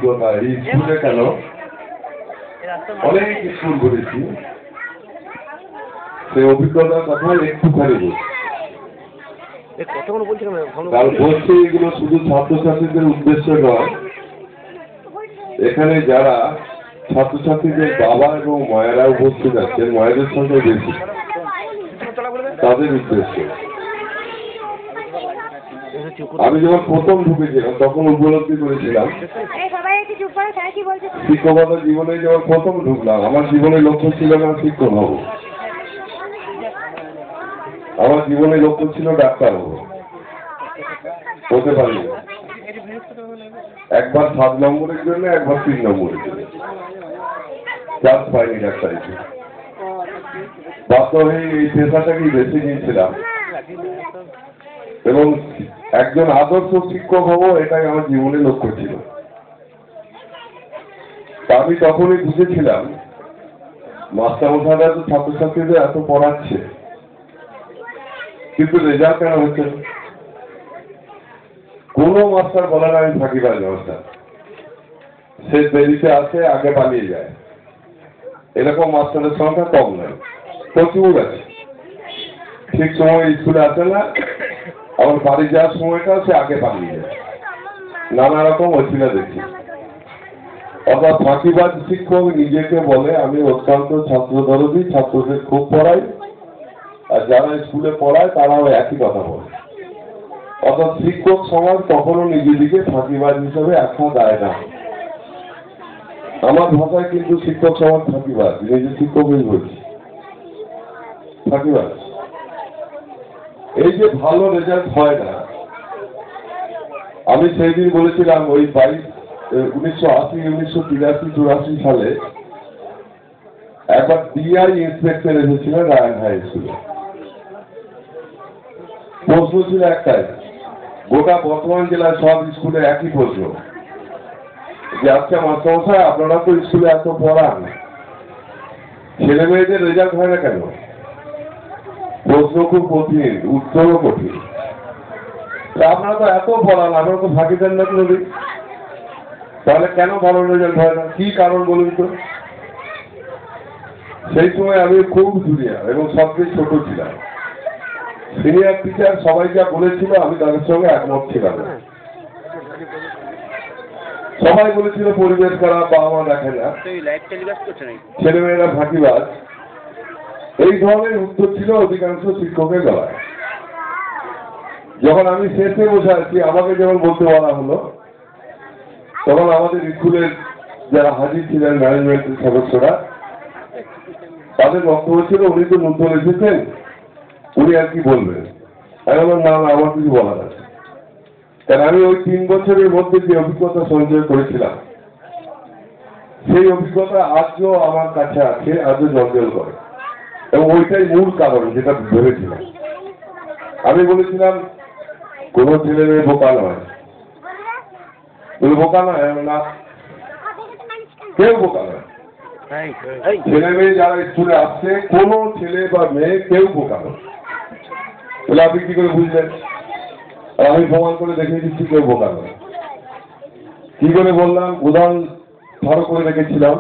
অভিজ্ঞতা এই স্কুলে কেন অনেক স্কুল ঘুরেছি, সেই অভিজ্ঞতার কথা একটুখানি বলছি। এগুলো শুধু ছাত্রছাত্রীদের উদ্দেশ্যে নয়, এখানে যারা ছাত্রছাত্রীদের বাবা এবং মায়েরা উপস্থিত আছেন, মায়েদের সংখ্যা বেশি, তাদের উদ্দেশ্যে। আমি যখন প্রথম ঢুকেছিলাম তখন উপলব্ধি করেছিলাম শিক্ষকতা জীবনে যখন প্রথম ঢুকলাম, আমার জীবনের লক্ষ্য ছিল না শিক্ষক হব, আমার জীবনের লক্ষ্য ছিল ডাক্তার হব, হতে পারি একবার 7 নম্বরের জন্য, একবার 3 নম্বরের জন্য চান্স পাইনি ডাক্তারিতে। বাধ্য হয়ে এই পেশাটাকেই বেছে নিয়েছিলাম এবং একজন আদর্শ শিক্ষক হব, এটাই আমার জীবনের লক্ষ্য ছিল। আমি তখনই বুঝেছিলাম মাস্টারমশাইরা তো ছাত্রছাত্রীদের এত পড়াচ্ছে, কিন্তু রেজাল্ট কেন হচ্ছে? কোনো মাস্টার বলে না আমি ফাঁকিবাজ মাস্টার, সে দেরিতে আসে, আগে পালিয়ে যায়, এরকম মাস্টারের সংখ্যা কম নয়, প্রচুর আছে। ঠিক সময় স্কুলে আসে না, আমার বাড়ি যাওয়ার সময়টা সে আগে পালিয়ে যায়, নানা রকম অছিলা দেখি। অর্থাৎ ফাঁকিবাজ শিক্ষক নিজেকে বলে আমি অত্যন্ত ছাত্র দরদি, ছাত্রদের খুব পড়াই, আর যারা স্কুলে পড়ায় তারাও একই কথা বলে। অর্থাৎ শিক্ষক সমাজ কখনো নিজেদিকে ফাঁকিবাজ হিসেবে আখ্যা দেয় না। আমার ভাষায় কিন্তু শিক্ষক সমাজ ফাঁকিবাজ, নিজে শিক্ষকই বলছি ফাঁকিবাজ। এই যে ভালো রেজাল্ট হয় না, আমি সেই দিন বলেছিলাম ওই 1980, 1983, 84 সালে একবার ডিআই ইন্সপেক্টর এসেছিলেন রায়ন হাই স্কুলে। প্রশ্ন ছিল একটাই, গোটা বর্ধমান জেলার সব স্কুলে একই প্রশ্ন যে আচ্ছা মাস্টারমশাই আপনারা তো স্কুলে এত পড়ান, ছেলে মেয়েদের রেজাল্ট হয় না কেন? প্রশ্ন খুব কঠিন, উত্তরও কঠিন। আপনারা তো এত পড়ান, আপনারা তো ফাঁকি দেন না নদী, তাহলে কেন ভালো রেজাল্ট হয় না? কি কারণ বলুন তো? সেই সময় আমি খুব জুনিয়র এবং সবচেয়ে ছোট ছিলাম। সিনিয়র টিচার সবাই যা বলেছিল আমি তাদের সঙ্গে একমত ছিলাম না। সবাই বলেছিল পরিবেশ খারাপ, বাবা মা দেখে না, ছেলেমেয়েরা ফাঁকিবাজ, এই ধরনের উত্তর ছিল অধিকাংশ শিক্ষকের গলায়। যখন আমি শেষে বসে আছি, আমাকে যখন বলতে বলা হলো, তখন আমাদের স্কুলের যারা হাজির ছিলেন ম্যানেজমেন্টের সদস্যরা, তাদের বক্তব্য ছিল উনি তো নতুন এসেছেন, উনি আর কি বলবেন। আমি বললাম না না, আমার কিছু বলার আছে। কারণ আমি ওই 3 বছরের মধ্যে যে অভিজ্ঞতা সঞ্চয় করেছিলাম, সেই অভিজ্ঞতা আজও আমার কাছে আছে, আজও জঞ্জল করে, এবং ওইটাই মূল কারণ যেটা ভেবেছিলাম। আমি বলেছিলাম কোন ছেলে মেয়ে বোকা নয়, বোকা নয় না, কেউ বোকা নয়। ছেলে মেয়ে যারা স্কুলে আসছে, কোন ছেলে বা মেয়ে কেউ বোকা নয়। তাহলে আপনি কি করে বুঝলেন? আর আমি প্রমাণ করে দেখিয়ে দিচ্ছি কেউ বোকা নয়। কি করে বললাম? উদাহরণ ধরো করে রেখেছিলাম,